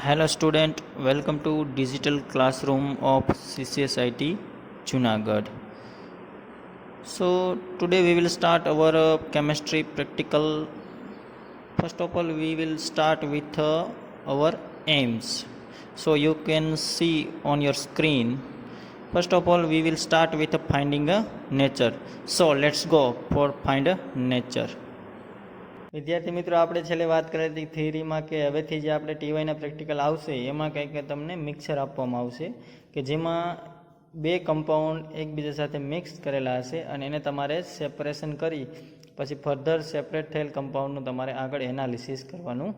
Hello student, welcome to digital classroom of CCSIT Junagadh. So today we will start our chemistry practical. First of all we will start with our aims. So you can see on your screen. First of all we will start with finding a nature. So let's go for find a nature. વિદ્યાર્થી મિત્રો, આપણે છેલ્લે વાત કરી હતી થિયરીમાં કે હવેથી જે આપણે ટીવાયના પ્રેક્ટિકલ આવશે એમાં કંઈક તમને મિક્સર આપવામાં આવશે કે જેમાં બે કમ્પાઉન્ડ એકબીજા સાથે મિક્સ કરેલા હશે અને એને તમારે સેપરેશન કરી પછી ફર્ધર સેપરેટ થયેલ કમ્પાઉન્ડનું તમારે આગળ એનાલિસિસ કરવાનું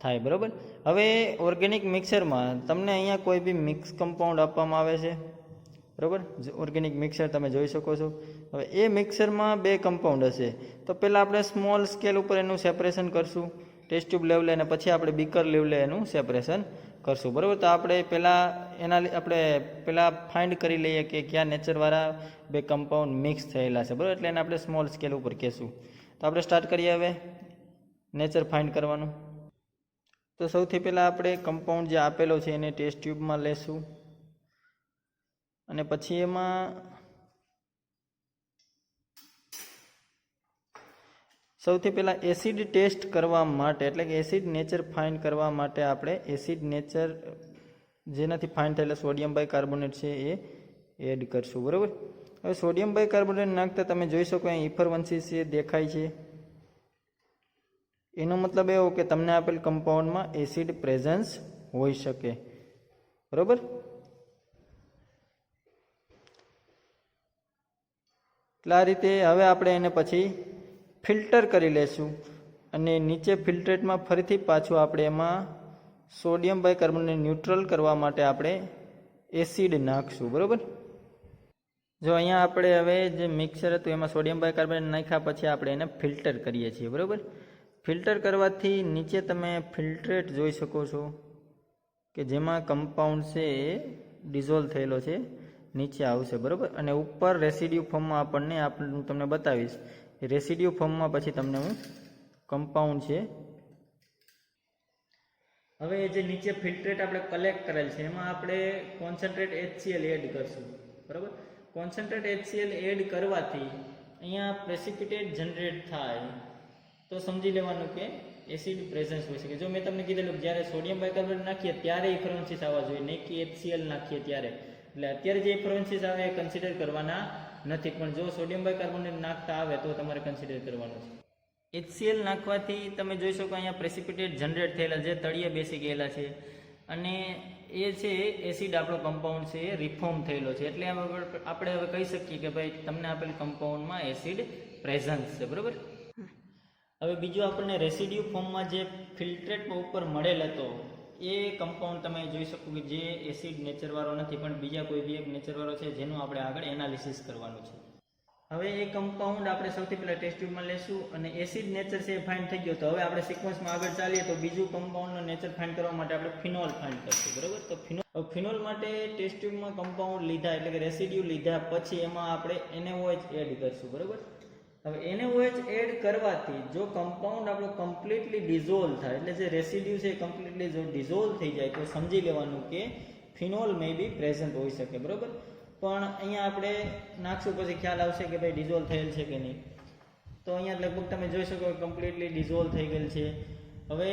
થાય. બરાબર. હવે ઓર્ગેનિક મિક્સરમાં તમને અહીંયા કોઈ બી મિક્સ કમ્પાઉન્ડ આપવામાં આવે છે. બરાબર. ઓર્ગેનિક મિક્સર તમે જોઈ શકો છો. હવે એ મિક્સરમાં બે કમ્પાઉન્ડ હશે તો પહેલાં આપણે સ્મોલ સ્કેલ ઉપર એનું સેપરેશન કરશું ટેસ્ટ ટ્યુબ લેવલે અને પછી આપણે બીકર લેવલે એનું સેપરેશન કરશું. બરાબર. તો આપણે પહેલાં ફાઇન્ડ કરી લઈએ કે કયા નેચરવાળા બે કમ્પાઉન્ડ મિક્સ થયેલા છે. બરાબર. એટલે એને આપણે સ્મોલ સ્કેલ ઉપર કહેશું. તો આપણે સ્ટાર્ટ કરીએ હવે નેચર ફાઇન્ડ કરવાનું. તો સૌથી પહેલાં આપણે કમ્પાઉન્ડ જે આપેલો છે એને ટેસ્ટ ટ્યુબમાં લેશું અને પછી એમાં સૌથી પહેલાં એસિડ ટેસ્ટ કરવા માટે એટલે કે એસિડ નેચર ફાઇન્ડ કરવા માટે આપણે એસિડ નેચર જેનાથી ફાઇન્ડ થયેલા સોડિયમ બાયકાર્બોનેટ છે એ એડ કરશું. બરાબર. હવે સોડિયમ બાયકાર્બોનેટ નાખતા તમે જોઈ શકો અહીં ઇફરવન્સીસ છે દેખાય છે. એનો મતલબ એવો કે તમને આપેલ કમ્પાઉન્ડમાં એસિડ પ્રેઝન્સ હોઈ શકે. બરાબર. એટલે આ રીતે હવે આપણે એને પછી ફિલ્ટર કરી લેશું અને નીચે ફિલ્ટરેટમાં ફરીથી પાછું આપણે એમાં સોડિયમ બાયકાર્બોનેટ ન્યુટ્રલ કરવા માટે આપણે એસિડ નાખશું. બરાબર. જો અહીંયા આપણે હવે જે મિક્સર હતું એમાં સોડિયમ બાયકાર્બોનેટ નાખ્યા પછી આપણે એને ફિલ્ટર કરીએ છીએ. બરાબર. ફિલ્ટર કરવાથી નીચે તમે ફિલ્ટરેટ જોઈ શકો છો કે જેમાં કમ્પાઉન્ડ છે એ ડિઝોલ્વ થયેલો છે નીચે આવશે. બરાબર. અને ઉપર રેસિડ્યુ ફોર્મમાં હું તમને બતાવીશ. રેસિડ્યુ ફોર્મમાં પછી તમને હું કમ્પાઉન્ડ છે. હવે જે નીચે ફિલ્ટરેટ આપણે કલેક્ટ કરેલ છે એમાં આપણે કોન્સન્ટ્રેટ HCl એડ કરશું. બરાબર. કોન્સન્ટ્રેટ HCl એડ કરવાથી અહીંયા પ્રેસિપિટેટ જનરેટ થાય તો સમજી લેવાનું કે એસિડ પ્રેઝન્સ હોય શકે. જો મેં તમને કીધેલું જ્યારે સોડિયમ બાયકાર્બોનેટ નાખીએ ત્યારે ઇફરવન્સીસ આવવા જોઈએ, નહીં કે HCl નાખીએ ત્યારે. એટલે અત્યારે જે ઇફરવન્સીસ આવે એ કન્સિડર કરવાના નથી, પણ જો સોડિયમ બાયકાર્બોનેટ નાખતા આવે તો તમારે કન્સિડર કરવાનું છે. HCl નાખવાથી તમે જોઈ શકો અહીંયા પ્રેસિપિટેટ જનરેટ થયેલા જે તળિયે બેસી ગયેલા છે અને એ છે એસિડ આપણો કમ્પાઉન્ડ છે એ રિફોર્મ થયેલો છે. એટલે આપણે હવે કહી શકીએ કે ભાઈ તમને આપેલ કમ્પાઉન્ડમાં એસિડ પ્રેઝન્સ છે. બરાબર. હવે બીજું આપણને રેસિડ્યુ ફોર્મમાં જે ફિલ્ટરેટમાં ઉપર મળેલ હતો એ કમ્પાઉન્ડ તમે જોઈ શકો કે જે એસિડ નેચરવાળો નથી પણ બીજા કોઈ બી એક નેચરવાળો છે જેનું આપણે આગળ એનાલિસિસ કરવાનું છે. હવે એ કમ્પાઉન્ડ આપણે સૌથી પહેલાં ટેસ્ટ ટ્યુબમાં લેશું અને એસિડ નેચર છે એ ફાઇન્ડ થઈ ગયો. તો હવે આપણે સિક્વન્સમાં આગળ ચાલીએ તો બીજું કમ્પાઉન્ડનો નેચર ફાઇન્ડ કરવા માટે આપણે ફિનોલ ફાઇન્ડ કરશું. બરાબર. તો ફિનોલ માટે ટેસ્ટ ટ્યુબમાં કમ્પાઉન્ડ લીધા એટલે કે રેસિડ્યુ લીધા પછી એમાં આપણે NaOH એડ કરશું. બરાબર. હવે NaOH એડ કરવાથી જો કમ્પાઉન્ડ આપણો કમ્પ્લીટલી ડિઝોલ્વ થાય એટલે જે રેસિડ્યુ છે એ કમ્પ્લીટલી જો ડિઝોલ્વ થઈ જાય તો સમજી લેવાનું કે ફિનોલ મે બી પ્રેઝન્ટ હોઈ શકે. બરાબર. પણ અહીંયા આપણે નાખશું પછી ખ્યાલ આવશે કે ભાઈ ડિઝોલ્વ થયેલ છે કે નહીં. તો અહીંયા લગભગ તમે જોઈ શકો કમ્પ્લીટલી ડિઝોલ્વ થઈ ગયેલ છે. હવે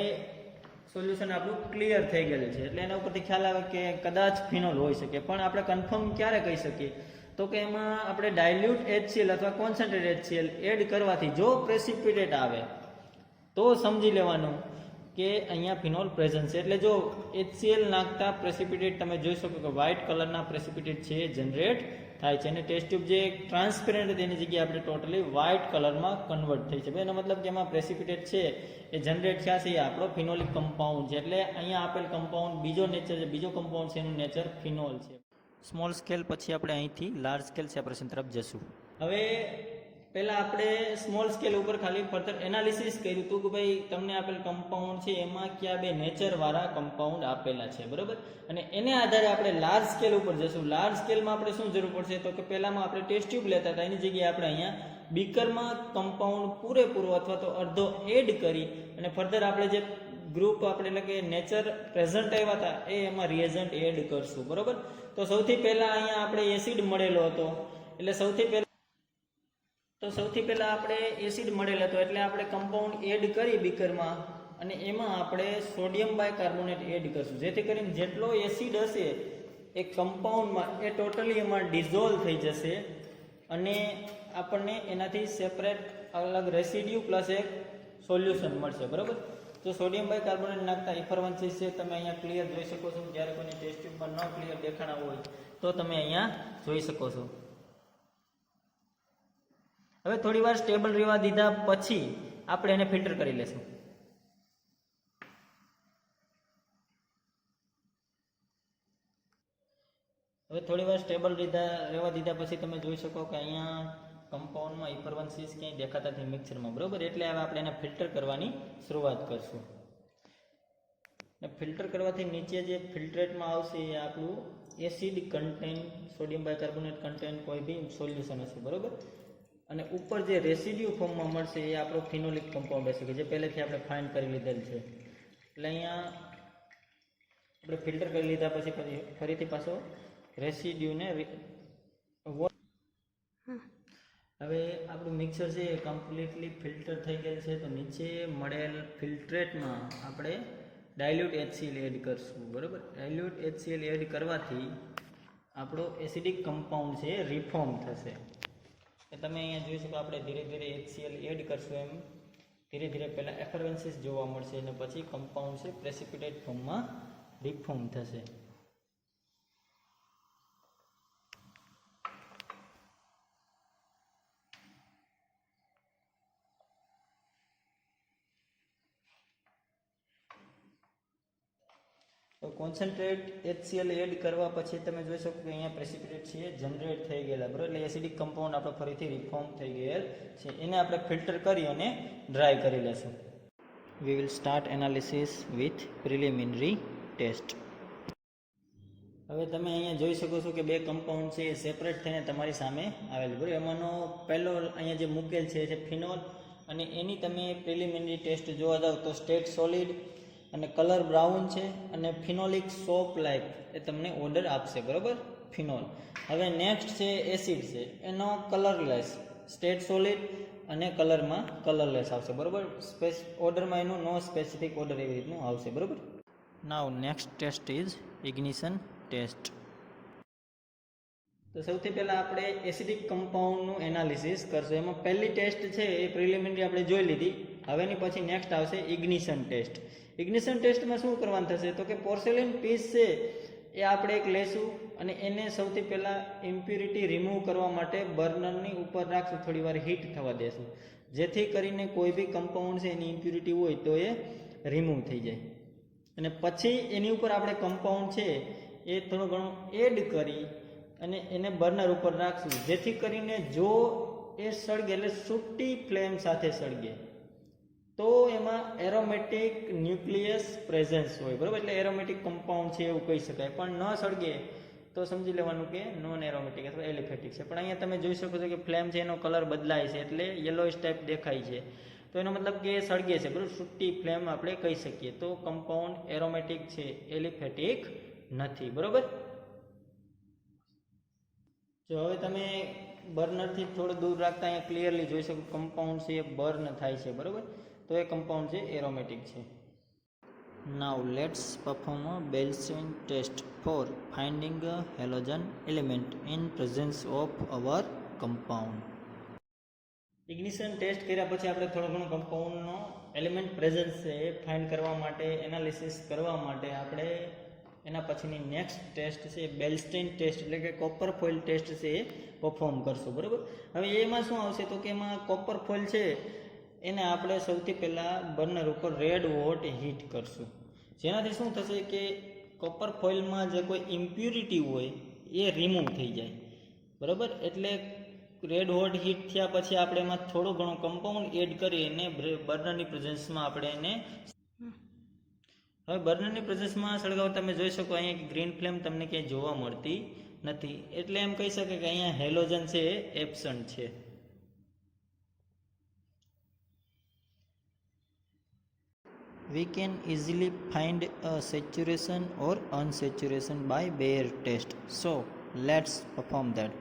સોલ્યુશન આપણું ક્લિયર થઈ ગયેલું છે એટલે એના ઉપરથી ખ્યાલ આવે કે કદાચ ફિનોલ હોઈ શકે. પણ આપણે કન્ફર્મ ક્યારે કહી શકીએ તો કે એમાં આપણે ડાયલ્યુટ HCl અથવા કોન્સન્ટ્રેટ HCl એડ કરવાથી જો પ્રેસિપિટેટ આવે તો સમજી લેવાનું કે અહીંયા ફિનોલ પ્રેઝન્ટ છે. એટલે જો HCl નાખતા પ્રેસિપિટેટ તમે જોઈ શકો કે વ્હાઇટ કલરના પ્રેસિપિટેટ છે એ જનરેટ થાય છે અને ટેસ્ટ ટ્યુબ જે ટ્રાન્સપેરન્ટ હતી એની જગ્યાએ આપણે ટોટલી વ્હાઇટ કલરમાં કન્વર્ટ થઈ છે. એનો મતલબ કે એમાં પ્રેસિપિટેટ છે એ જનરેટ થયા છે એ આપણો ફિનોલિક કમ્પાઉન્ડ છે. એટલે અહીંયા આપેલ કમ્પાઉન્ડ બીજો નેચર છે, બીજો કમ્પાઉન્ડ છે એનું નેચર ફિનોલ છે. સ્મોલ સ્કેલ પછી આપણે અહીંથી લાર્જ સ્કેલ સેપરેશન તરફ જશું. હવે પહેલાં આપણે સ્મોલ સ્કેલ ઉપર ખાલી ફર્ધર એનાલિસિસ કર્યું હતું કે ભાઈ તમને આપેલ કમ્પાઉન્ડ છે એમાં કયા બે નેચરવાળા કમ્પાઉન્ડ આપેલા છે. બરાબર. અને એને આધારે આપણે લાર્જ સ્કેલ ઉપર જશું. લાર્જ સ્કેલમાં આપણે શું જરૂર પડશે તો કે પહેલાંમાં આપણે ટેસ્ટ ટ્યુબ લેતા હતા એની જગ્યાએ આપણે અહીંયા બીકરમાં કમ્પાઉન્ડ પૂરેપૂરો અથવા તો અડધો એડ કરી અને ફર્ધર આપણે જે ગ્રુપ આપણે એટલે કે નેચર પ્રેઝન્ટ આવ્યા હતા એ એમાં રિએજન્ટ એડ કરશું, બરોબર. તો સૌથી પહેલા અહીંયા આપણે એસિડ મળેલો હતો, એટલે સૌથી પહેલા આપણે એસિડ મળેલો હતો એટલે આપણે કમ્પાઉન્ડ એડ કરી બીકરમાં અને એમાં આપણે સોડિયમ બાયકાર્બોનેટ એડ કરશું, જેથી કરીને જેટલો એસિડ હશે એ કમ્પાઉન્ડમાં એ ટોટલી એમાં ડિઝોલ્વ થઈ જશે અને આપણને એનાથી સેપરેટ અલગ રેસિડ્યુ પ્લસ એક સોલ્યુશન મળશે, બરાબર. તો સોડિયમ બાયકાર્બોનેટ નાખતા ઇફરવન્સીસ છે તમે અહીંયા ક્લિયર જોઈ શકો છો. જ્યારે કોઈને ટેસ્ટ ટ્યુબમાં ન ક્લિયર દેખાણા હોય તો તમે અહીંયા જોઈ શકો છો. હવે થોડી વાર સ્ટેબલ રહેવા દીધા પછી આપણે એને ફિલ્ટર કરી લેશું. હવે થોડી વાર સ્ટેબલ રહેવા દીધા પછી તમે જોઈ શકો કે અહીંયા કમ્પાઉન્ડમાં ઇફરવન્સીસ ક્યાંય દેખાતા નથી મિક્સરમાં, બરોબર. એટલે હવે આપણે એને ફિલ્ટર કરવાની શરૂઆત કરશું. ફિલ્ટર કરવાથી નીચે જે ફિલ્ટરેટમાં આવશે એ આપણું acid content sodium bicarbonate content કોઈ બી સોલ્યુશન હશે, બરોબર. અને ઉપર જે રેસિડ્યુ ફોર્મમાં મળશે એ આપણો ફિનોલિક કમ્પાઉન્ડ હશે કે જે પહેલેથી આપણે ફાઇન્ડ કરી લીધેલ છે. એટલે અહીંયા આપણે ફિલ્ટર કરી લીધા પછી ફરીથી પાછો રેસિડ્યુને હવે આપણું મિક્સર છે એ કમ્પ્લીટલી ફિલ્ટર થઈ ગયેલ છે. તો નીચે મળેલ ફિલ્ટ્રેટમાં આપણે ડાયલ્યુટ HCl એડ કરશું, બરાબર. ડાયલ્યુટ HCl એડ કરવાથી આપણો એસિડિક કમ્પાઉન્ડ છે એ રિફોર્મ થશે. એ તમે અહીંયા જોઈ શકો આપણે ધીરે ધીરે HCl એડ કરશું એમ ધીરે ધીરે પહેલાં એફરવન્સીસ જોવા મળશે અને પછી કમ્પાઉન્ડ છે પ્રેસિપિટેટ ફોર્મમાં રિફોર્મ થશે. તો કોન્સન્ટ્રેટ HCl એડ કરવા પછી તમે જોઈ શકો કે અહીંયા પ્રેસિપિટેટ છે જનરેટ થઈ ગયેલા, બરાબર. એટલે એસિડિક કમ્પાઉન્ડ આપણો ફરીથી રિફોર્મ થઈ ગયેલ છે. એને આપણે ફિલ્ટર કરી અને ડ્રાય કરી લેશું. We will start analysis with preliminary test. હવે તમે અહીંયા જોઈ શકો છો કે બે કમ્પાઉન્ડ છે એ સેપરેટ થઈને તમારી સામે આવેલું, બરાબર. એમાંનો પહેલો અહીંયા જે મૂકેલ છે ફિનોલ અને એની તમે પ્રિલિમિનરી ટેસ્ટ જોવા જાઓ તો સ્ટેટ સોલિડ અને કલર બ્રાઉન છે અને ફિનોલિક સોપ લાઇક એ તમને ઓર્ડર આપશે, બરાબર, ફિનોલ. હવે નેક્સ્ટ છે એસિડ છે એનો કલરલેસ સ્ટેટ સોલિડ અને કલરમાં કલરલેસ આવશે, બરાબર. ઓર્ડરમાં એનું નો સ્પેસિફિક ઓર્ડર એવી રીતનું આવશે, બરાબર. Now next test is ignition test. તો સૌથી પહેલાં આપણે એસિડિક કમ્પાઉન્ડનું એનાલિસિસ કરશું. એમાં પહેલી ટેસ્ટ છે એ પ્રિલિમિનરી આપણે જોઈ લીધી. હવેની પછી નેક્સ્ટ આવશે ઇગ્નિશન ટેસ્ટ. ઇગ્નિશન ટેસ્ટમાં શું કરવાનું થશે તો કે પોર્સેલિન પીસ છે એ આપણે એક લેશું અને એને સૌથી પહેલાં ઇમ્પ્યુરિટી રિમૂવ કરવા માટે બર્નરની ઉપર રાખશું, થોડી વાર હીટ થવા દેશું, જેથી કરીને કોઈ બી કમ્પાઉન્ડ છે એની ઇમ્પ્યુરિટી હોય તો એ રિમૂવ થઈ જાય. અને પછી એની ઉપર આપણે કમ્પાઉન્ડ છે એ થોડું ઘણું એડ કરી અને એને બર્નર ઉપર રાખશું, જેથી કરીને જો એ સળગે એટલે સૂટી ફ્લેમ સાથે સળગે તો એમાં એરોમેટિક ન્યુક્લિયસ પ્રેઝન્સ હોય, બરાબર. એટલે એરોમેટિક કમ્પાઉન્ડ છે એવું કહી શકાય. પણ ન સળગે તો સમજી લેવાનું કે નોન એરોમેટિક અથવા એલિફેટિક છે. પણ અહીંયા તમે જોઈ શકો છો કે ફ્લેમ છે એનો કલર બદલાય છે એટલે યલોઇશ ટાઈપ દેખાય છે, તો એનો મતલબ કે સળગે છે, બરાબર. સૂટી ફ્લેમ આપણે કહી શકીએ. તો કમ્પાઉન્ડ એરોમેટિક છે, એલિફેટિક નથી, બરાબર. જો હવે તમે બર્નરથી થોડું દૂર રાખતા અહીંયા ક્લિયરલી જોઈ શકો કમ્પાઉન્ડ છે એ બર્ન થાય છે, બરાબર. તો એ કમ્પાઉન્ડ છે એરોમેટિક છે. Now let's perform a Beilstein test for finding a halogen element in presence of our compound. Ignition test કર્યા પછી આપણે થોડો ઘણો કમ્પાઉન્ડનો એલિમેન્ટ પ્રેઝન્સ છે એ ફાઇન્ડ કરવા માટે એનાલિસિસ કરવા માટે આપણે એના પછીની નેક્સ્ટ ટેસ્ટ છે બેલ્સ્ટેઇન ટેસ્ટ એટલે કે કોપર ફોઇલ ટેસ્ટ છે એ પરફોર્મ કરશું, બરાબર. હવે એમાં શું આવશે તો કે એમાં કોપર ફોઇલ છે એને આપણે સૌથી પહેલાં બર્નર ઉપર રેડ હોટ હીટ કરશું, જેનાથી શું થશે કે કોપર ફોઇલમાં જે કોઈ ઇમ્પ્યુરિટી હોય એ રિમૂવ થઈ જાય, બરાબર. એટલે રેડ હોટ હીટ થયા પછી આપણે એમાં થોડું ઘણું કમ્પાઉન્ડ એડ કરી અને બર્નરની પ્રેઝન્સમાં આપણે એને હવે બર્નરની પ્રેઝન્સમાં સળગાવતા તમે જોઈ શકો અહીંયા ગ્રીન ફ્લેમ તમને ક્યાંય જોવા મળતી નથી, એટલે એમ કહી શકે કે અહીંયા હેલોજન છે એ એબસન્ટ છે. We can easily find a saturation or unsaturation by Bayer test. So let's perform that.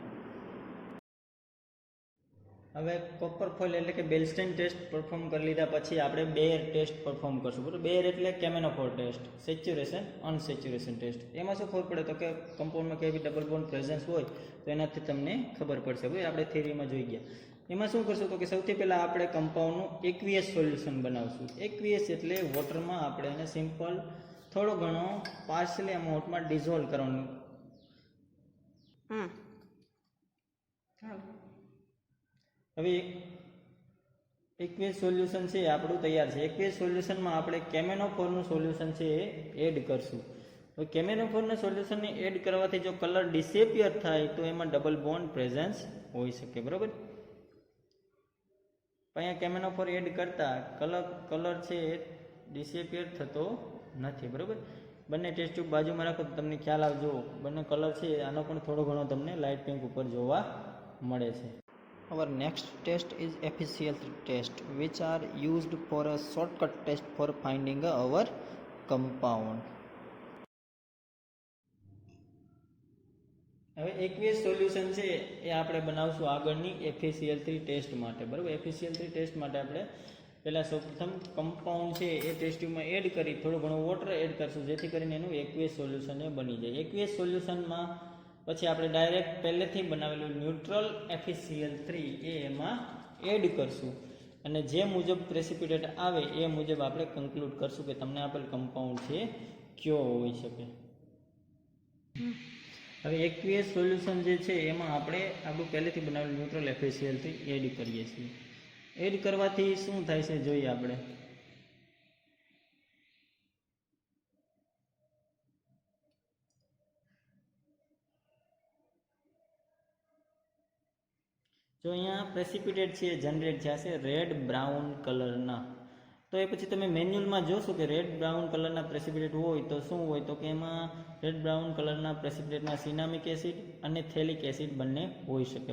હવે કોપર ફોઇલ એટલે કે બેલ્સ્ટેન ટેસ્ટ પરફોર્મ કરી લીધા પછી આપણે બેયર ટેસ્ટ પરફોર્મ કરશું બરાબર. બેયર એટલે કેમેનોફોર ટેસ્ટ, સેચ્યુરેશન અનસેચ્યુરેશન ટેસ્ટ. એમાં શું ખબર પડે તો કે કમ્પાઉન્ડમાં કેવી ડબલ બોન્ડ પ્રેઝન્સ હોય તો એનાથી તમને ખબર પડશે. ભાઈ આપણે થિયરીમાં જોઈ ગયા. એમાં શું કરશું તો કે સૌથી પહેલાં આપણે કમ્પાઉન્ડનું એકવીએસ સોલ્યુશન બનાવશું. એકવીએસ એટલે વોટરમાં આપણે એને સિમ્પલ થોડો ઘણો પાર્શિયલી અમાઉન્ટમાં ડિઝોલ્વ કરવાનું. હવે એકવીસ સોલ્યુશન છે આપણું તૈયાર છે. એકવીસ સોલ્યુશનમાં આપણે કેમેનોફોરનું સોલ્યુશન છે એ એડ કરશું. હવે કેમેનોફોરના સોલ્યુશનને એડ કરવાથી જો કલર ડિસેપિયર થાય તો એમાં ડબલ બોન્ડ પ્રેઝન્સ હોઈ શકે બરાબર. અહીંયા કેમેનોફોર એડ કરતા કલર છે એ ડિસેપિયર થતો નથી બરાબર. બંને ટેસ્ટ ટ્યુબ બાજુમાં રાખો તો તમને ખ્યાલ આવજો બંને કલર છે આનો પણ થોડો ઘણો તમને લાઇટ પિંક ઉપર જોવા મળે છે. Our next test is FeCl3 test, which are used for a shortcut test for finding our compound. હવે એકવીસ સોલ્યુશન છે એ આપણે બનાવશું આગળની FeCl3 ટેસ્ટ માટે બરાબર. FeCl3 ટેસ્ટ માટે આપણે પહેલાં સૌપ્રથમ કમ્પાઉન્ડ છે એ ટેસ્ટ ટ્યુબમાં એડ કરી થોડું ઘણું વોટર એડ કરશું જેથી કરીને એનું એકવીસ સોલ્યુશન એ બની જાય. એકવીસ સોલ્યુશનમાં પછી આપણે ડાયરેક્ટ પહેલેથી બનાવેલું ન્યુટ્રલ FeCl3 એ એમાં એડ કરશું અને જે મુજબ પ્રેસિપિટેટ આવે એ મુજબ આપણે કન્ક્લુડ કરશું કે તમને આપેલ કમ્પાઉન્ડ છે કયો હોઈ શકે. હવે એકવીસ સોલ્યુશન જે છે એમાં આપણે આપણું પહેલેથી બનાવેલું ન્યુટ્રલ FeCl3 એડ કરીએ છીએ. એડ કરવાથી શું થાય છે જોઈએ આપણે. જો અહીંયા પ્રેસિપિટેટ છે જનરેટ થયા છે રેડ બ્રાઉન કલરના. તો એ પછી તમે મેન્યુઅલમાં જોશો કે રેડ બ્રાઉન કલરના પ્રેસિપિટેટ હોય તો શું હોય તો કે એમાં રેડ બ્રાઉન કલરના પ્રેસિપિટેટમાં સિનામિક એસિડ અને થેલિક એસિડ બંને હોઈ શકે.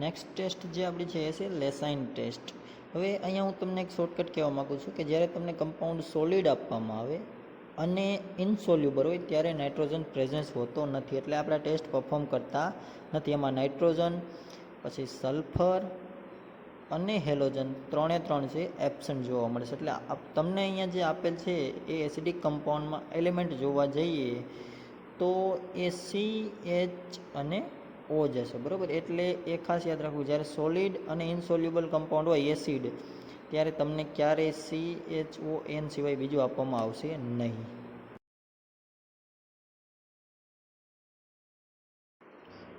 નેક્સ્ટ ટેસ્ટ જે આપણી છે એ છે લેસાઇન ટેસ્ટ. હવે અહીંયા હું તમને એક શોર્ટકટ કહેવા માગું છું કે જ્યારે તમને કમ્પાઉન્ડ સોલિડ આપવામાં આવે અને ઇનસોલ્યુબલ હોય ત્યારે નાઇટ્રોજન પ્રેઝન્સ હોતો નથી એટલે આપણે ટેસ્ટ પરફોર્મ કરતા નથી. એમાં નાઇટ્રોજન પછી સલ્ફર અને હેલોજન ત્રણે છે એબ્સન્ટ જોવા મળે છે. એટલે તમને અહીંયા જે આપેલ છે એ એસિડિક કમ્પાઉન્ડમાં એલિમેન્ટ જોવા જઈએ તો એ CH અને O જશે બરાબર. એટલે એ ખાસ યાદ રાખવું જ્યારે સોલિડ અને ઇનસોલ્યુબલ કમ્પાઉન્ડ હોય એસિડ ત્યારે તમને ક્યારેય CHON સિવાય બીજું આપવામાં આવશે નહીં.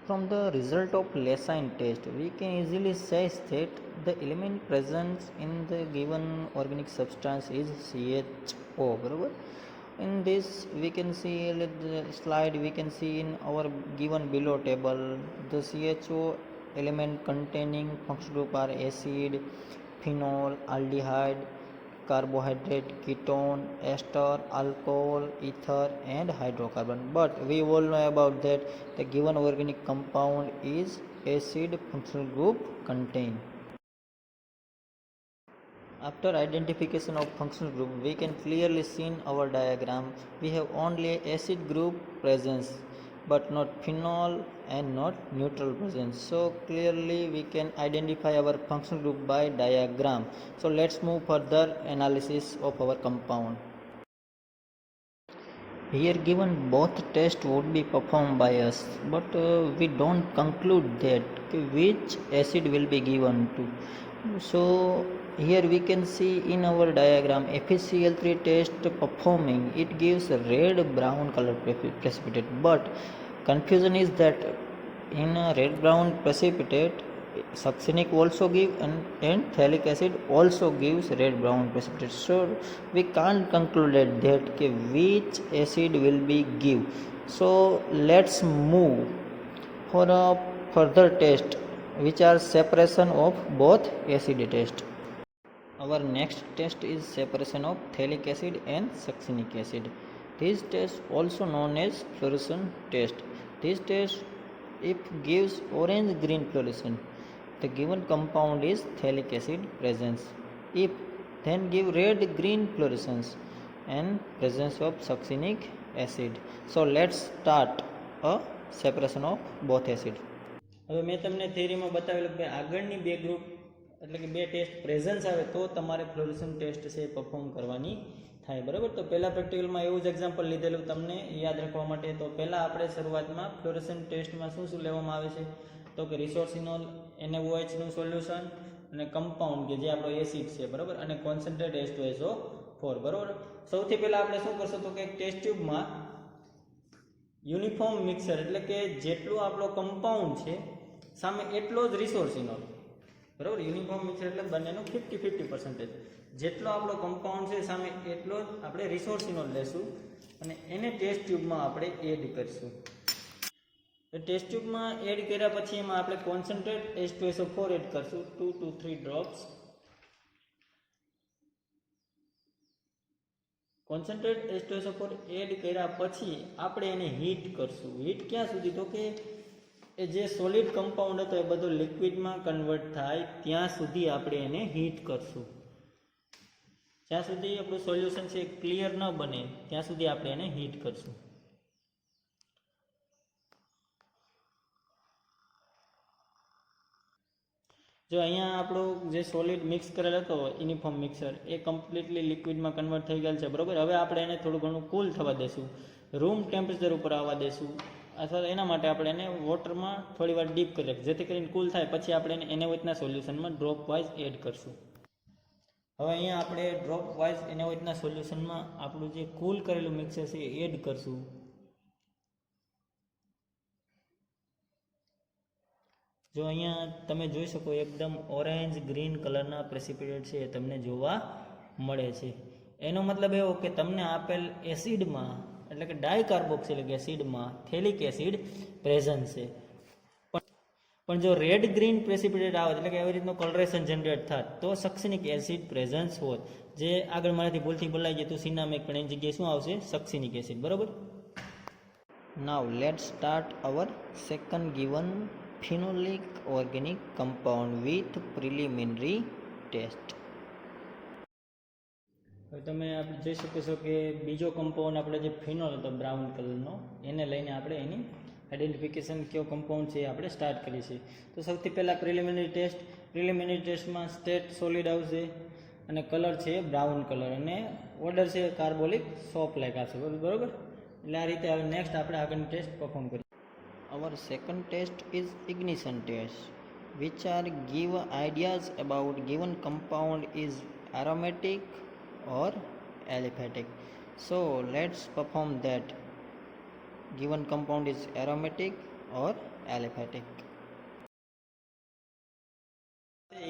From the result of Lesain test, we can easily say that the element present in the given organic substance is CHO. Barabar. In this, we can see the slide. We can see in our given below table the CHO element containing functional group are acid, phenol, aldehyde, carbohydrate, ketone, ester, alcohol, ether and hydrocarbon. But we all know about that the given organic compound is acid functional group contain. After identification of functional group, we can clearly see in our diagram we have only acid group presence but not phenol and not neutral presence. So clearly we can identify our functional group by diagram. So let's move further analysis of our compound. Here given both tests would be performed by us, but we don't conclude that which acid will be given to. So here we can see in our diagram FeCl3 test performing, it gives a red brown color precipitate, but confusion is that in a red brown precipitate succinic also give and phthalic acid also gives red brown precipitate. So we can't conclude that which acid will be give. So let's move for a further test which are separation of both acid test. Our next test is separation of phthalic acid and succinic acid. This test also known as fluorescence test. This test if gives orange green fluorescence, the given compound is phthalic acid presence. If then give red green fluorescence and presence of succinic acid. So let's start a separation of both acid. હવે મેં તમને થિયરીમાં બતાવેલું કે આગળની બે group એટલે કે બે test presence આવે તો તમારે ફ્લોરેસન ટેસ્ટ છે પરફોર્મ કરવાની થાય, બરાબર. તો પહેલા પ્રેક્ટિકલમાં એવું જ એક્ઝામ્પલ લીધેલું તમને યાદ રાખવા માટે. તો પહેલાં આપણે શરૂઆતમાં ફ્લોરેસન ટેસ્ટમાં શું શું લેવામાં આવે છે, તો કે રિસોર્સિનોલ, NaOH નું સોલ્યુશન અને કમ્પાઉન્ડ કે જે આપણો એસિડ છે, બરાબર, અને કોન્સન્ટ્રેટ H2SO4, બરાબર. સૌથી પહેલાં આપણે શું કરશું તો કે એક ટેસ્ટ ટ્યુબમાં યુનિફોર્મ મિક્સર એટલે કે જેટલું આપણો કમ્પાઉન્ડ છે સામે એટલો જ રિસોર્સિનોલ, બરાબર. યુનિફોર્મ મિક્સર એટલે બંનેનું 50-50%. જેટલો આપણો કમ્પાઉન્ડ છે સામે એટલો જ આપણે રિસોર્સિનોલ લેશું અને એને ટેસ્ટ ટ્યુબમાં આપણે એડ કરીશું. ટેસ્ટ ટ્યુબમાં એડ કર્યા પછી એમાં આપણે કોન્સન્ટ્રેટ H2SO4 એડ કરશું 2 to 3 drops. Concentrate H2SO4 add કર્યા પછી આપણે એને હીટ કરશું. હીટ ક્યાં સુધી, તો કે એ જે સોલિડ કમ્પાઉન્ડ હતો એ બધો લિક્વિડમાં કન્વર્ટ થાય ત્યાં સુધી આપણે એને હીટ કરશું. જ્યાં સુધી આપણું સોલ્યુશન છે ક્લિયર ન બને ત્યાં સુધી આપણે એને હીટ કરશું. જો અહીંયા આપણું જે સોલિડ મિક્સ કરેલ હતો યુનિફોર્મ મિક્સર એ કમ્પ્લીટલી લિક્વિડમાં કન્વર્ટ થઈ ગયેલ છે, બરાબર. હવે આપણે એને થોડું ઘણું કૂલ થવા દેશું, રૂમ ટેમ્પરેચર ઉપર આવવા દેશું, અથવા એના માટે આપણે એને વોટરમાં થોડી વાર ડીપ કરી રાખીએ જેથી કરીને કૂલ થાય. પછી આપણે એને NaOHના સોલ્યુશનમાં ડ્રોપ વાઇઝ એડ કરશું. હવે અહીંયા આપણે ડ્રોપ વાઇઝ NaOHના સોલ્યુશનમાં આપણું જે કૂલ કરેલું મિક્સર છે એ એડ કરશું. જો અહીંયા તમે જોઈ શકો એકદમ ઓરેન્જ ગ્રીન કલરના પ્રેસિપિટેટ છે એ તમને જોવા મળે છે. એનો મતલબ એવો કે તમને આપેલ એસિડમાં એટલે કે ડાયકાર્બોક્સિલિક એસિડમાં થેલિક એસિડ પ્રેઝન્ટ છે. પણ જો રેડ ગ્રીન પ્રેસિપિટેટ આવે એટલે કે એવી રીતનું કલરેશન જનરેટ થાય તો સક્સિનિક એસિડ પ્રેઝન્સ હોત. જે આગળ મારાથી ભૂલથી બોલાઈ ગયું હતું સિનામિક, પણ એની જગ્યાએ શું આવશે, સક્સિનિક એસિડ, બરાબર. Now let's start our second given phenolic organic compound with preliminary test. હવે તમે આપણે જોઈ શકો છો કે બીજો કમ્પાઉન્ડ આપણે જે ફિનોલ હતો બ્રાઉન કલરનો એને લઈને આપણે એની આઈડેન્ટિફિકેશન કયો કમ્પાઉન્ડ છે આપણે સ્ટાર્ટ કરી છે. તો સૌથી પહેલાં પ્રિલિમિનરી ટેસ્ટમાં સ્ટેટ સોલિડ આવશે અને કલર છે બ્રાઉન કલર અને ઓર્ડર છે કાર્બોલિક સોપ લાઈક આવશે, બરાબર. એટલે આ રીતે હવે નેક્સ્ટ આપણે આગળની ટેસ્ટ પરફોર્મ કરીએ. Our second test is ignition test, which are give ideas about given compound is aromatic or aliphatic. So let's perform that. Given compound is aromatic or aliphatic.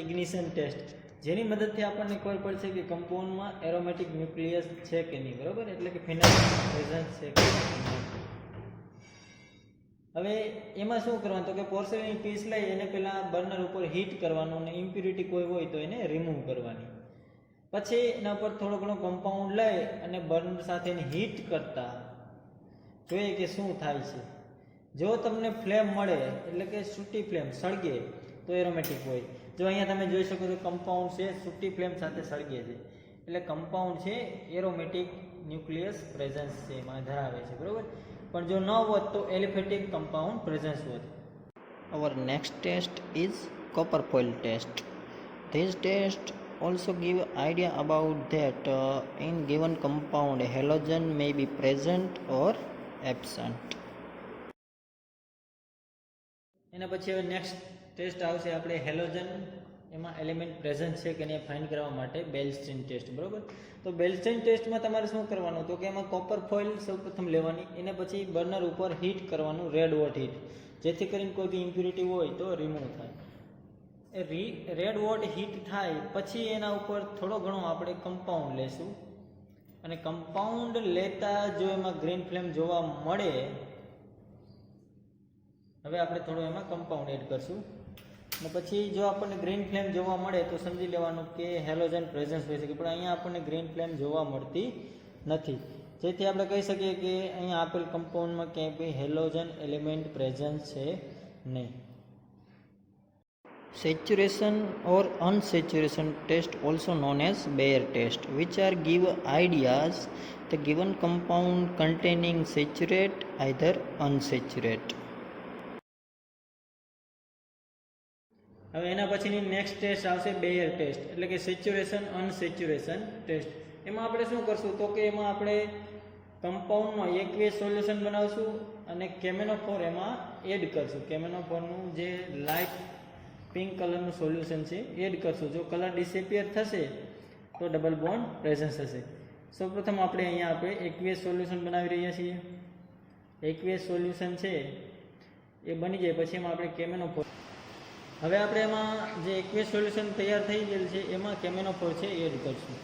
Ignition test જેની મદદથી આપણને ખબર પડશે કે કમ્પાઉન્ડમાં aromatic nucleus છે કે નહીં, બરાબર, એટલે કે ફિનોલિક પ્રેઝન્સ છે કે નહીં. હવે એમાં શું કરવાનું તો કે પોર્સેલિનની પીસ લઈ એને પહેલાં બર્નર ઉપર હીટ કરવાનું અને ઇમ્પ્યુરિટી કોઈ હોય તો એને રિમૂવ કરવાની. પછી એના પર થોડો ઘણો કમ્પાઉન્ડ લઈ અને બર્નર સાથે એને હીટ કરતા જોઈએ કે શું થાય છે. જો તમને ફ્લેમ મળે એટલે કે સૂટી ફ્લેમ સળગે તો એરોમેટિક હોય. જો અહીંયા તમે જોઈ શકો છો કમ્પાઉન્ડ છે સૂટી ફ્લેમ સાથે સળગે છે એટલે કમ્પાઉન્ડ છે એરોમેટિક ન્યુક્લિયસ પ્રેઝન્સ છે એમાં ધરાવે છે, બરાબર. પણ જો ન હોત તો એલિફેટિક કમ્પાઉન્ડ પ્રેઝન્સ હોત. Our next test is copper foil test. This test also give idea about that in given compound halogen may be present or absent. એના પછી હવે નેક્સ્ટ ટેસ્ટ આવશે આપણે હેલોજન એમાં એલિમેન્ટ પ્રેઝન્ટ છે કે નહીં ફાઇન્ડ કરવા માટે બેલ્સ્ટ્રીન ટેસ્ટ, બરાબર. તો બેલ્સ્ટ્રીન ટેસ્ટમાં તમારે શું કરવાનું તો કે એમાં કોપર ફોઇલ સૌપ્રથમ લેવાની, એને પછી બર્નર ઉપર હીટ કરવાનું, રેડ વોટ હીટ, જેથી કરીને કોઈ બી ઇમ્પ્યુરિટી હોય તો રિમૂવ થાય. એ રેડ વોટ હીટ થાય પછી એના ઉપર થોડો ઘણો આપણે કમ્પાઉન્ડ લેશું અને કમ્પાઉન્ડ લેતા જો એમાં ગ્રીન ફ્લેમ જોવા મળે, હવે આપણે થોડો એમાં કમ્પાઉન્ડ એડ કરશું અને પછી જો આપણને ગ્રીન ફ્લેમ જોવા મળે તો સમજી લેવાનું કે હેલોજન પ્રેઝન્સ હોય શકે. પણ અહીંયા આપણને ગ્રીન ફ્લેમ જોવા મળતી નથી, જેથી આપણે કહી શકીએ કે અહીંયા આપેલ કમ્પાઉન્ડમાં ક્યાંય બી હેલોજન એલિમેન્ટ પ્રેઝન્સ છે નહીં. Saturation or unsaturation test, also known as Bayer test, which are give ideas the given compound containing saturate either unsaturate. હવે એના પછીની નેક્સ્ટ ટેસ્ટ આવશે બેયર ટેસ્ટ, એટલે કે સેચ્યુરેશન અનસેચ્યુરેશન ટેસ્ટ. એમાં આપણે શું કરશું તો કે એમાં આપણે કમ્પાઉન્ડમાં એકવેસ સોલ્યુશન બનાવશું અને કેમેનોફોર એમાં એડ કરશું. કેમેનોફોરનું જે લાઇટ પિંક કલરનું સોલ્યુશન છે એડ કરશું. જો કલર ડિસેપિયર થશે તો ડબલ બોન્ડ પ્રેઝન્સ હશે. સૌપ્રથમ આપણે એકવેસ સોલ્યુશન બનાવી રહ્યા છીએ. એકવેસ સોલ્યુશન છે એ બની જાય પછી એમાં આપણે કેમેનોફોર, હવે આપણે એમાં જે એકવેસ સોલ્યુશન તૈયાર થઈ ગયેલ છે એમાં કેમેનોફોર છે એડ કરશું.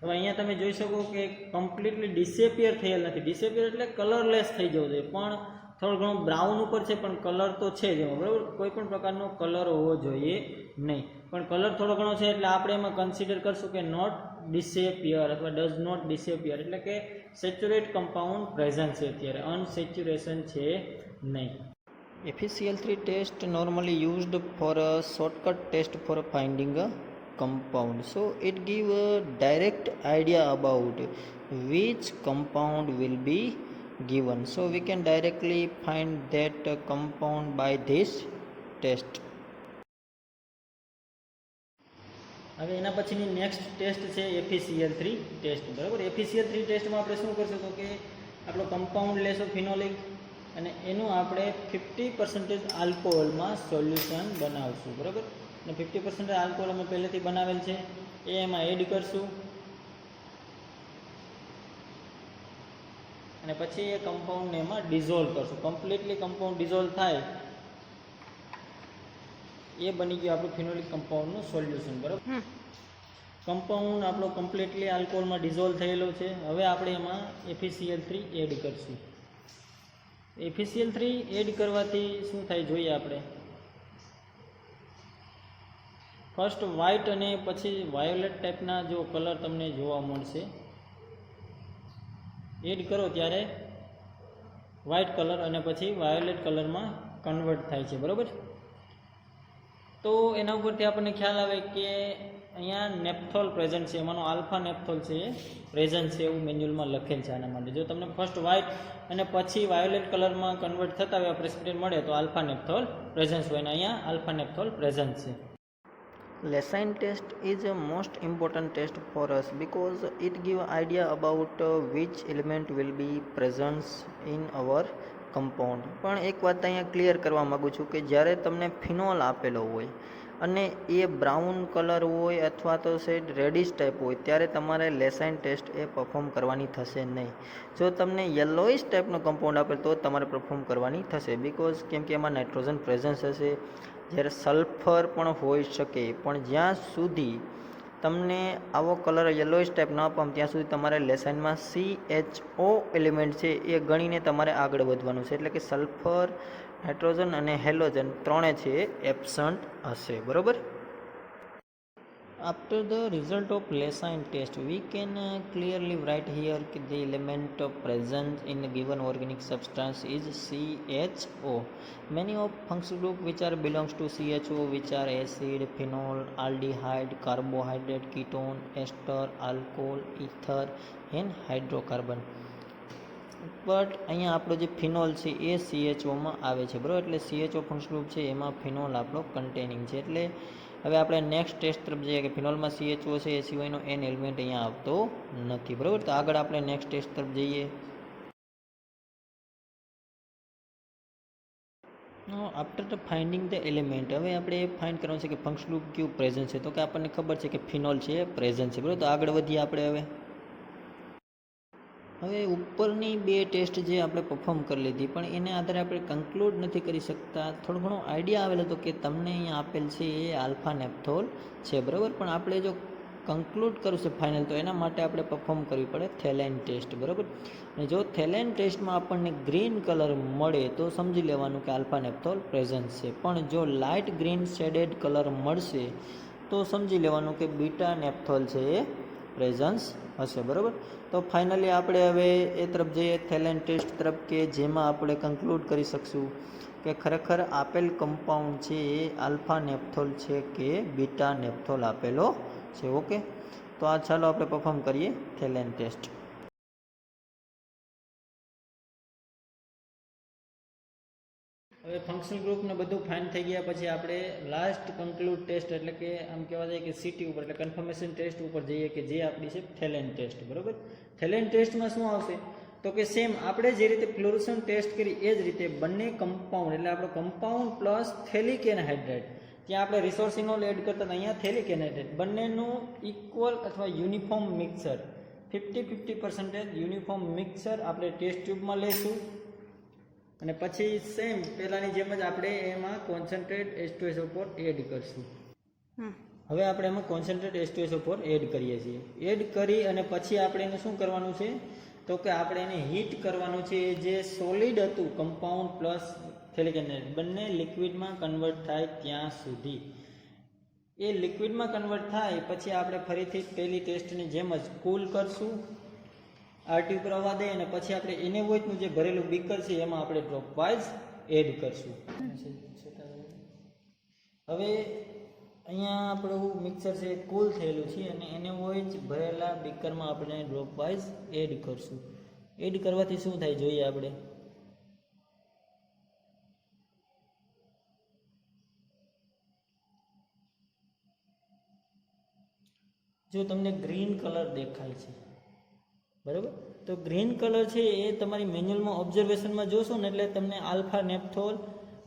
હવે અહીંયા તમે જોઈ શકો કે કમ્પ્લીટલી ડિસેપિયર થયેલ નથી. ડિસેપિયર એટલે કલરલેસ થઈ જવું જોઈએ, પણ થોડો ઘણો બ્રાઉન ઉપર છે પણ કલર તો છે જ એમાં, બરાબર. કોઈ પણ પ્રકારનો કલર હોવો જોઈએ નહીં, પણ કલર થોડો ઘણો છે એટલે આપણે એમાં કન્સિડર કરશું કે નોટ ડિસેપિયર અથવા ડઝ નોટ ડિસેપિયર, એટલે કે સેચ્યુરેટ કમ્પાઉન્ડ પ્રેઝન્ટ છે અત્યારે, અનસેચ્યુરેશન છે નહીં. FeCl3 test normally used for a shortcut test for finding a compound, so it give a direct idea about which compound will be given, so we can directly find that compound by this test. હવે એના પછીની next test છે FeCl3 test, બરાબર. FeCl3 ટેસ્ટમાં આપણે શું કરશું તો કે આપણો કમ્પાઉન્ડ લેશું ફિનોલિક અને એનું આપણે 50% આલ્કોહોલમાં સોલ્યુશન બનાવશું, બરાબર. અને 50% આલ્કોહોલ અમે પહેલેથી બનાવેલ છે એ એમાં એડ કરશું અને પછી એ કમ્પાઉન્ડને એમાં ડિઝોલ્વ કરશું. કમ્પ્લીટલી કમ્પાઉન્ડ ડિઝોલ્વ થાય એ બની ગયું આપણું ફિનોલિક કમ્પાઉન્ડનું સોલ્યુશન, બરાબર. કમ્પાઉન્ડ આપણો કમ્પ્લીટલી આલ્કોહોલમાં ડિઝોલ્વ થયેલો છે. હવે આપણે એમાં FeCl3 એડ કરશું. FeCl3 એડ કરવાથી શું થાય જોઈએ આપણે. ફર્સ્ટ વ્હાઇટ અને પછી વાયોલેટ ટાઈપના જો કલર તમને જોવા મળશે, એડ કરો ત્યારે વ્હાઇટ કલર અને પછી વાયોલેટ કલરમાં કન્વર્ટ થાય છે, બરાબર. તો એના ઉપરથી આપણને ખ્યાલ આવે કે અહીંયા નેપ્થોલ પ્રેઝન્ટ છે, એમાંનો આલ્ફા નેપ્થોલ છે એ પ્રેઝન્ટ છે એવું મેન્યુઅલમાં લખેલ છે આના માટે. જો તમને ફર્સ્ટ વ્હાઇટ અને પછી વાયોલેટ કલરમાં કન્વર્ટ થતા હોય પ્રેસિપિટેટ મળે તો આલ્ફા નેપ્થોલ પ્રેઝન્ટ હોય, અને અહીંયા આલ્ફા નેપ્થોલ પ્રેઝન્ટ છે. Lysine test is a most important test for us because it give idea about which element will be present in our compound. પણ એક વાત અહીંયા ક્લિયર કરવા માગું છું કે જ્યારે તમને ફિનોલ આપેલો હોય અને એ બ્રાઉન કલર હોય અથવા તો શેડ રેડિશ ટાઈપ હોય ત્યારે તમારે લેસાઇન ટેસ્ટ એ પરફોર્મ કરવાની થશે નહીં. જો તમને યલોઇશ ટાઈપનો કમ્પાઉન્ડ આપે તો તમારે પરફોર્મ કરવાની થશે, બિકોઝ કેમ કે એમાં નાઇટ્રોજન પ્રેઝન્સ હશે, જ્યારે સલ્ફર પણ હોઈ શકે. પણ જ્યાં સુધી તમને આવો કલર યલોઇશ ટાઈપ ન આપો ત્યાં સુધી તમારે લેસાઇનમાં CHO એલિમેન્ટ છે એ ગણીને તમારે આગળ વધવાનું છે, એટલે કે સલ્ફર, નાઇટ્રોજન અને હેલોજન ત્રણે છે એ એબસન્ટ હશે, બરાબર. After the result of Lysine test, we can clearly write here the element present in a given organic substance is CHO. Many of functional group which are belongs to CHO, which are acid, phenol, aldehyde, carbohydrate, ketone, ester, alcohol, ether and hydrocarbon. But અહીંયા આપણો જે phenol છે એ CHOમાં આવે છે, બરાબર. એટલે CHO function group છે એમાં ફિનોલ આપણો કન્ટેનિંગ છે. એટલે હવે આપણે નેક્સ્ટ ટેસ્ટ તરફ જઈએ કે ફિનોલમાં CHO છે એ સિવાયનો એન એલિમેન્ટ અહીંયા આવતો નથી, બરાબર. તો આગળ આપણે નેક્સ્ટ ટેસ્ટ તરફ જઈએ. After the finding the element, હવે આપણે ફાઇન્ડ કરવાનું છે કે ફંક્શન ગ્રુપ કયું પ્રેઝન્ટ છે. તો કે આપણને ખબર છે કે ફિનોલ છે એ પ્રેઝન્ટ છે, બરાબર. તો આગળ વધીએ આપણે. હવે ઉપરની બે ટેસ્ટ જે આપણે પરફોર્મ કરી લીધી પણ એને આધારે આપણે કન્ક્લુડ નથી કરી શકતા. થોડો ઘણો આઈડિયા આવેલો હતો કે તમને અહીંયા આપેલ છે એ આલ્ફા નેપ્થોલ છે, બરાબર. પણ આપણે જો કન્ક્લુડ કરવું છે ફાઇનલ તો એના માટે આપણે પરફોર્મ કરવી પડે થેલેન ટેસ્ટ, બરાબર. અને જો થેલેન ટેસ્ટમાં આપણને ગ્રીન કલર મળે તો સમજી લેવાનું કે આલ્ફા નેપ્થોલ પ્રેઝન્ટ છે. પણ જો લાઇટ ગ્રીન શેડેડ કલર મળશે તો સમજી લેવાનું કે બીટા નેપ્થોલ છે એ પ્રેઝન્સ હશે, બરાબર. તો ફાઇનલી આપણે હવે એ તરફ જઈએ, થેલેન ટેસ્ટ તરફ, કે જેમાં આપણે કન્ક્લુડ કરી શકશું કે ખરેખર આપેલ કમ્પાઉન્ડ છે એ આલ્ફા નેપ્થોલ છે કે બીટા નેપ્થોલ આપેલો છે. ઓકે, તો આ ચાલો આપણે પરફોર્મ કરીએ થેલેન ટેસ્ટ. હવે ફંક્શનલ ગ્રુપને બધું ફાઇન થઈ ગયા પછી આપણે લાસ્ટ કન્ક્લુડ ટેસ્ટ એટલે કે આમ કહેવા જાય કે સીટી ઉપર એટલે કન્ફર્મેશન ટેસ્ટ ઉપર જઈએ કે જે આપણી છે થેલેન ટેસ્ટ. બરાબર, થેલેન ટેસ્ટમાં શું આવશે તો કે સેમ આપણે જે રીતે ફ્લોરોસન્ટ ટેસ્ટ કરી એ જ રીતે બંને કમ્પાઉન્ડ એટલે આપણો કમ્પાઉન્ડ પ્લસ થેલિક એનહાઇડ્રેટ, ત્યાં આપણે રિસોર્સિનોલ એડ કરતા અહીંયા થેલિક એનહાઇડ્રેટ, બંનેનું ઇક્વલ અથવા યુનિફોર્મ મિક્સર 50-50% યુનિફોર્મ મિક્સર આપણે ટેસ્ટ ટ્યુબમાં લઈશું. અને પછી સેમ પહેલાંની જેમ જ આપણે એમાં કોન્સન્ટ્રેટ H2SO4 એડ કરશું. હવે આપણે એમાં કોન્સન્ટ્રેટ H2SO4 એડ કરીએ છીએ. એડ કરી અને પછી આપણે એને શું કરવાનું છે તો કે આપણે એને હીટ કરવાનું છે. જે સોલિડ હતું કમ્પાઉન્ડ પ્લસ થેલિક એનહાઇડ્રેટ બંને લિક્વિડમાં કન્વર્ટ થાય ત્યાં સુધી. એ લિક્વિડમાં કન્વર્ટ થાય પછી આપણે ફરીથી પહેલી ટેસ્ટની જેમ જ કૂલ કરશું, આરટી ઉપર આવવા દે, અને પછી આપણે ઇનેવોઇટનું જે ભરેલું બીકર છે એમાં આપણે ડ્રોપ વાઇઝ એડ કરશું. હવે અહીંયા આપણું મિક્સર છે એ કૂલ થયેલું છે અને ઇનેવોઇટ ભરેલા બીકરમાં આપણે ડ્રોપ વાઇઝ એડ કરશું. એડ કરવાથી શું થાય જોઈએ આપણે. જો તમને ગ્રીન કલર દેખાય છે, બરાબર, તો ગ્રીન કલર છે એ તમારી મેન્યુઅલમાં ઓબ્ઝર્વેશનમાં જોશો ને એટલે તમને આલ્ફા નેપ્થોલ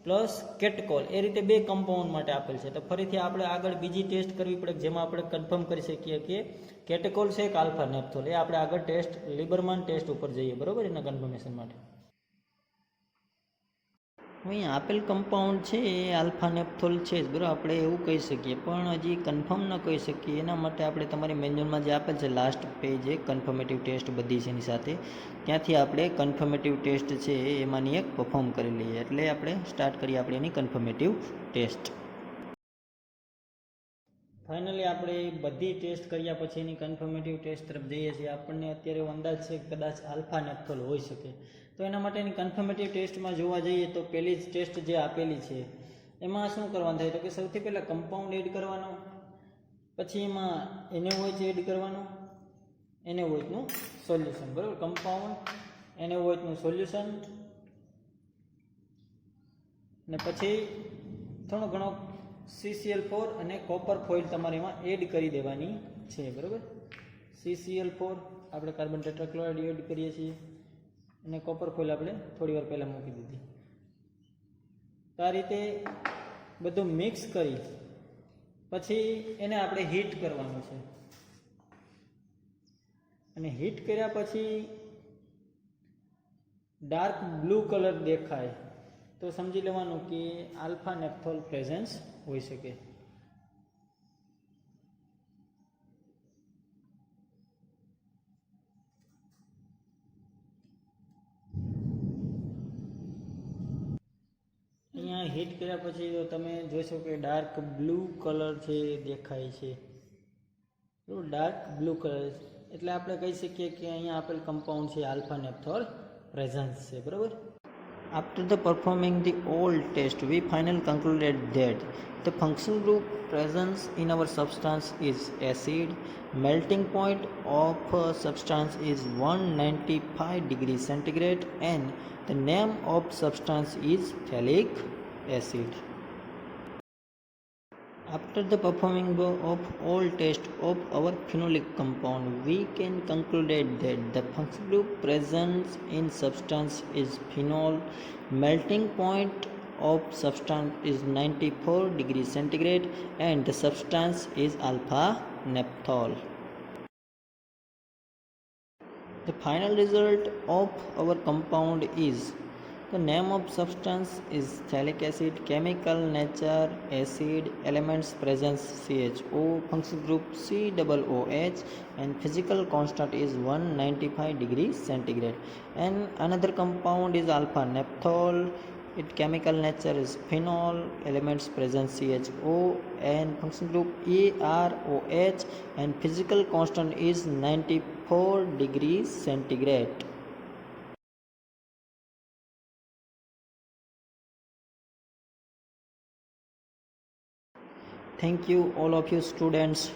પ્લસ કેટકોલ એ રીતે બે કમ્પાઉન્ડ માટે આપેલ છે. તો ફરીથી આપણે આગળ બીજી ટેસ્ટ કરવી પડે જેમાં આપણે કન્ફર્મ કરી શકીએ કે કેટકોલ છે કે આલ્ફા નેપ્થોલ. એ આપણે આગળ ટેસ્ટ લિબરમાન ટેસ્ટ ઉપર જઈએ, બરાબર, એના કન્ફર્મેશન માટે. અહીં આપેલ કમ્પાઉન્ડ છે એ આલ્ફા નેપ્થોલ છે જ, બરાબર, આપણે એવું કહી શકીએ, પણ હજી કન્ફર્મ ન કહી શકીએ. એના માટે આપણે તમારી મેન્યુઅલમાં જે આપેલ છે લાસ્ટ પેજ એ કન્ફર્મેટિવ ટેસ્ટ બધી છે એની સાથે, ત્યાંથી આપણે કન્ફર્મેટિવ ટેસ્ટ છે એમાંની એક પરફોર્મ કરી લઈએ. એટલે આપણે સ્ટાર્ટ કરીએ આપણે એની કન્ફર્મેટિવ ટેસ્ટ. ફાઇનલી આપણે બધી ટેસ્ટ કર્યા પછી એની કન્ફર્મેટિવ ટેસ્ટ તરફ જઈએ છીએ. આપણને અત્યારે એવો અંદાજ છે કે કદાચ આલ્ફા નેપ્થોલ હોઈ શકે. તો એના માટેની કન્ફર્મેટિવ ટેસ્ટમાં જોવા જઈએ તો પહેલી જ ટેસ્ટ જે આપેલી છે એમાં શું કરવાનું થાય તો કે સૌથી પહેલાં કમ્પાઉન્ડ એડ કરવાનો, પછી એમાં એનેવોઇચ એડ કરવાનું, એનેવોઇચનું સોલ્યુશન, બરાબર, કમ્પાઉન્ડ એનેવોઇચનું સોલ્યુશન, ને પછી થોડો ઘણો CCl4 અને કોપર ફોઇલ તમારે એમાં એડ કરી દેવાની છે, બરાબર. CCl4 આપણે કાર્બન ટેટ્રાક્લોરાઇડ એડ કરીએ છીએ અને કોપર ફોઇલ આપણે થોડી વાર પહેલાં મૂકી દીધી. તો આ રીતે બધું મિક્સ કરી પછી એને આપણે હીટ કરવાનું છે. અને હીટ કર્યા પછી ડાર્ક બ્લુ કલર દેખાય તો સમજી લેવાનું કે આલ્ફા નેપ્થોલ પ્રેઝન્સ હોઈ શકે. અહીંયા હીટ કર્યા પછી તો તમે જોશો કે ડાર્ક બ્લુ કલર છે દેખાય છે. ડાર્ક બ્લુ કલર એટલે આપણે કહી શકીએ કે અહીંયા આપેલ કમ્પાઉન્ડ છે આલ્ફા નેપ્થોલ પ્રેઝન્સ છે, બરાબર. After the performing the all test, we finally concluded that the functional group presence in our substance is acid, melting point of substance is 195 degrees centigrade, and the name of substance is phthalic acid. After the performing of all tests of our phenolic compound, we can conclude that the functional group present in substance is phenol. Melting point of substance is 94 degrees centigrade and the substance is alpha naphthol. The final result of our compound is the name of substance is phthalic acid, chemical nature acid, elements presence CHO, functional group COOH, and physical constant is 195 degrees centigrade. And another compound is alpha naphthol, Its chemical nature is phenol, elements present CHO and function group AROH, and physical constant is 94 degrees centigrade. Thank you all of you students.